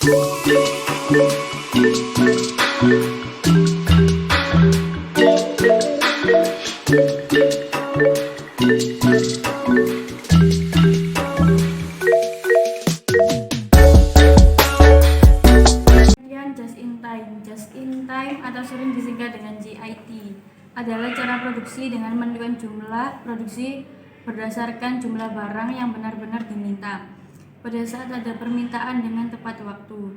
Just in time atau sering disingkat dengan JIT adalah cara produksi dengan menentukan jumlah produksi berdasarkan jumlah barang yang benar-benar diminta pada saat ada permintaan dengan tepat waktu.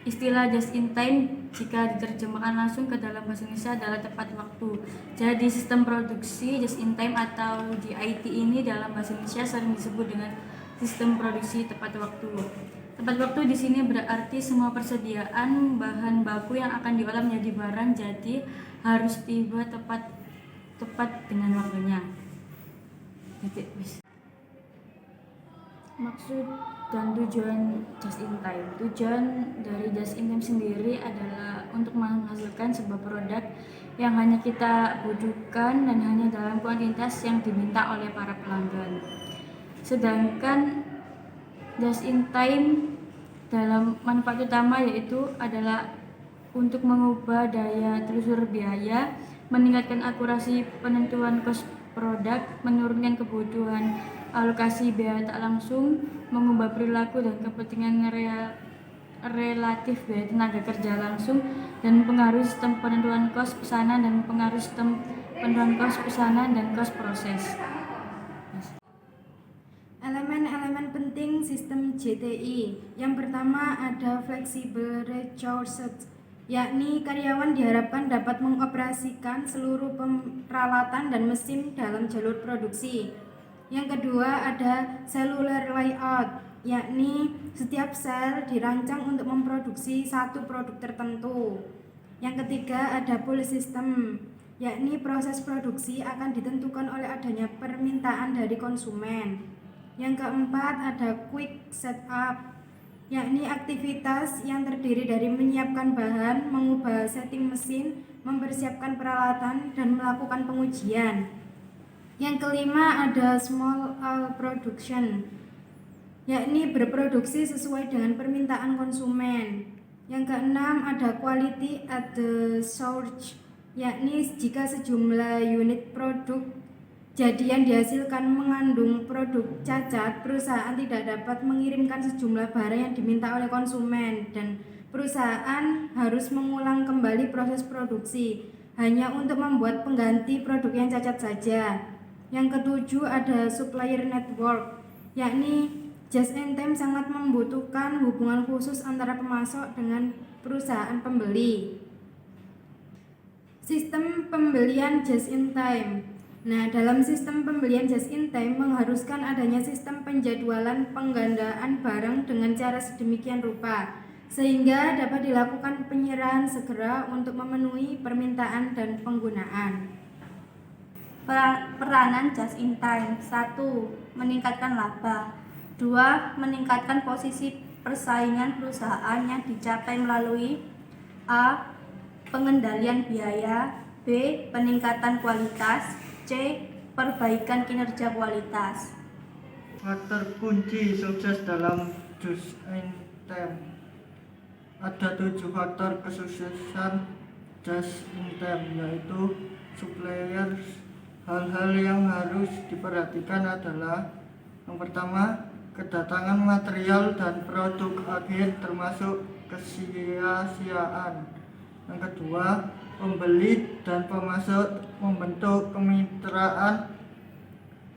Istilah just in time jika diterjemahkan langsung ke dalam bahasa Indonesia adalah tepat waktu. Jadi sistem produksi just in time atau JIT ini dalam bahasa Indonesia sering disebut dengan sistem produksi tepat waktu. Tepat waktu di sini berarti semua persediaan bahan baku yang akan diolah menjadi barang jadi harus tiba tepat dengan waktunya. Maksud dan tujuan just in time. Tujuan dari just in time sendiri adalah untuk menghasilkan sebuah produk yang hanya kita butuhkan dan hanya dalam kuantitas yang diminta oleh para pelanggan. Sedangkan just in time dalam manfaat utama yaitu adalah untuk mengubah daya telusur biaya, meningkatkan akurasi penentuan kos produk, menurunkan kebutuhan alokasi biaya tak langsung, mengubah perilaku dan kepentingan relatif biaya tenaga kerja langsung, dan mempengaruhi sistem penentuan kos pesanan dan mempengaruhi sistem penentuan kos pesanan dan kos proses. Elemen-elemen penting sistem JTI. Yang pertama ada flexible resources, yakni karyawan diharapkan dapat mengoperasikan seluruh peralatan dan mesin dalam jalur produksi. Yang kedua ada cellular layout, yakni setiap sel dirancang untuk memproduksi satu produk tertentu. Yang ketiga ada pull system, yakni proses produksi akan ditentukan oleh adanya permintaan dari konsumen. Yang keempat ada quick setup, yakni aktivitas yang terdiri dari menyiapkan bahan, mengubah setting mesin, mempersiapkan peralatan, dan melakukan pengujian. Yang kelima ada small production, yakni berproduksi sesuai dengan permintaan konsumen. Yang keenam ada quality at the source, yakni jika sejumlah unit produk jadi yang dihasilkan mengandung produk cacat, perusahaan tidak dapat mengirimkan sejumlah barang yang diminta oleh konsumen dan perusahaan harus mengulang kembali proses produksi hanya untuk membuat pengganti produk yang cacat saja. Yang ketujuh ada supplier network, yakni just in time sangat membutuhkan hubungan khusus antara pemasok dengan perusahaan pembeli. Sistem pembelian just in time. Nah, dalam sistem pembelian just in time mengharuskan adanya sistem penjadwalan penggandaan barang dengan cara sedemikian rupa sehingga dapat dilakukan penyerahan segera untuk memenuhi permintaan dan penggunaan. Peranan just in time. 1. Meningkatkan laba. 2. Meningkatkan posisi persaingan perusahaan yang dicapai melalui A. Pengendalian biaya, B. Peningkatan kualitas, C. Perbaikan kinerja kualitas. Faktor kunci sukses dalam just in time. Ada 7 faktor kesuksesan just in time, yaitu suppliers. Hal-hal yang harus diperhatikan adalah yang pertama, kedatangan material dan produk akhir termasuk kesia-siaan. Yang kedua, pembeli dan pemasok membentuk kemitraan.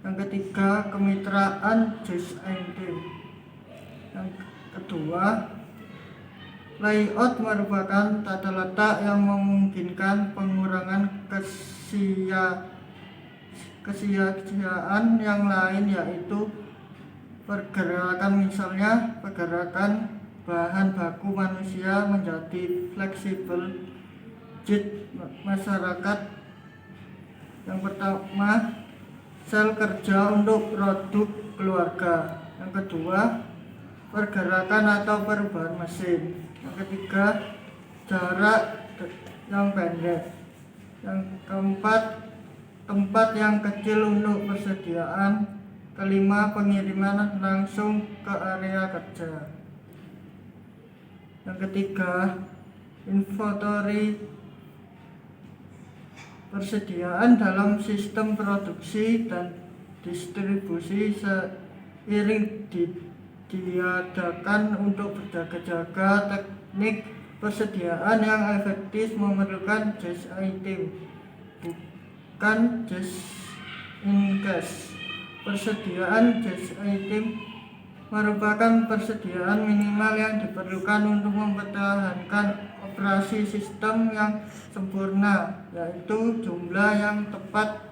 Yang ketiga, kemitraan just in time. Yang kedua, layout merupakan tata letak yang memungkinkan pengurangan kesia-siaan yang lain, yaitu pergerakan, misalnya pergerakan bahan baku manusia menjadi fleksibel JIT masyarakat. Yang pertama, sel kerja untuk produk keluarga. Yang kedua, pergerakan atau perubahan mesin. Yang ketiga, jarak yang pendek. Yang keempat, tempat yang kecil untuk persediaan. Kelima, pengiriman langsung ke area kerja. Yang ketiga, inventory persediaan dalam sistem produksi dan distribusi seiring diadakan untuk berjaga-jaga. Teknik persediaan yang efektif memerlukan just item, bukan just in case. Persediaan just item merupakan persediaan minimal yang diperlukan untuk mempertahankan operasi sistem yang sempurna, yaitu jumlah yang tepat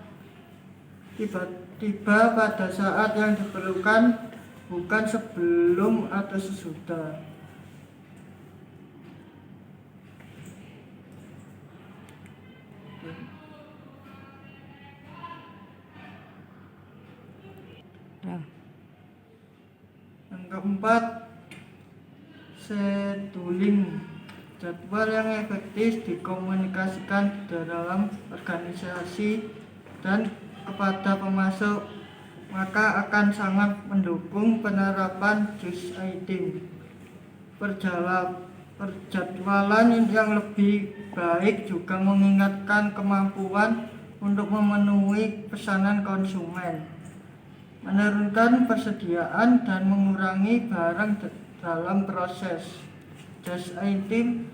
tiba-tiba pada saat yang diperlukan, bukan sebelum atau sesudah. Yang keempat, scheduling. Jadwal yang efektif dikomunikasikan dalam organisasi dan kepada pemasok, maka akan sangat mendukung penerapan just item. Perjadwalan yang lebih baik juga mengingatkan kemampuan untuk memenuhi pesanan konsumen, menurunkan persediaan dan mengurangi barang dalam proses. Just item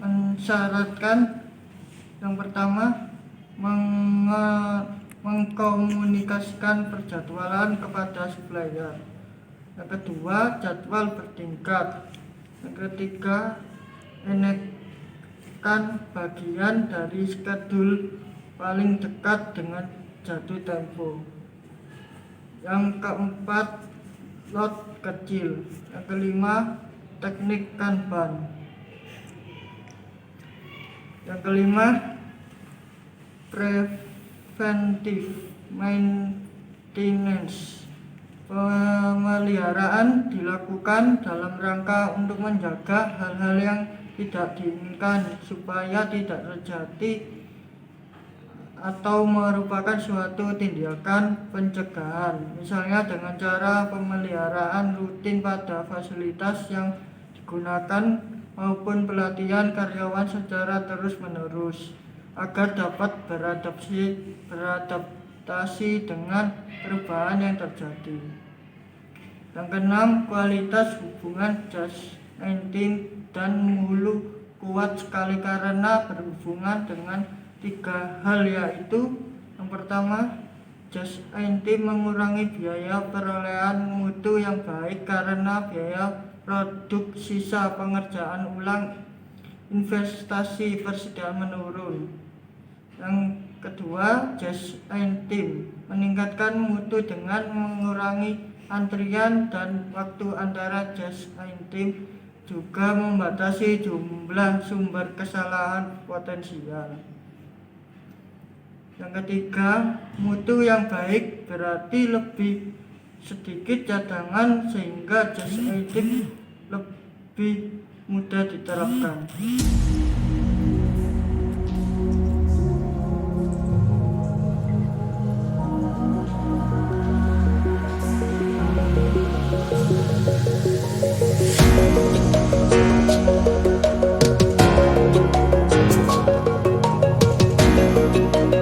mensyaratkan yang pertama, mengkomunikasikan perjadwalan kepada supplier. Yang kedua, jadwal bertingkat. Yang ketiga, enakkan bagian dari schedule paling dekat dengan jatuh tempo. Yang keempat, lot kecil. Yang kelima, teknik Kanban. Yang kelima, preventive maintenance. Pemeliharaan dilakukan dalam rangka untuk menjaga hal-hal yang tidak diinginkan supaya tidak terjadi atau merupakan suatu tindakan pencegahan, misalnya dengan cara pemeliharaan rutin pada fasilitas yang digunakan maupun pelatihan karyawan secara terus-menerus agar dapat beradaptasi dengan perubahan yang terjadi. Yang keenam, kualitas hubungan just item dan hulu kuat sekali karena berhubungan dengan tiga hal, yaitu yang pertama, just item mengurangi biaya perolehan mutu yang baik karena biaya produk sisa pengerjaan ulang investasi persediaan menurun. Yang kedua, just item meningkatkan mutu dengan mengurangi antrian dan waktu antara just item, juga membatasi jumlah sumber kesalahan potensial. Yang ketiga, mutu yang baik berarti lebih sedikit cadangan sehingga just item lebih mudah diterapkan.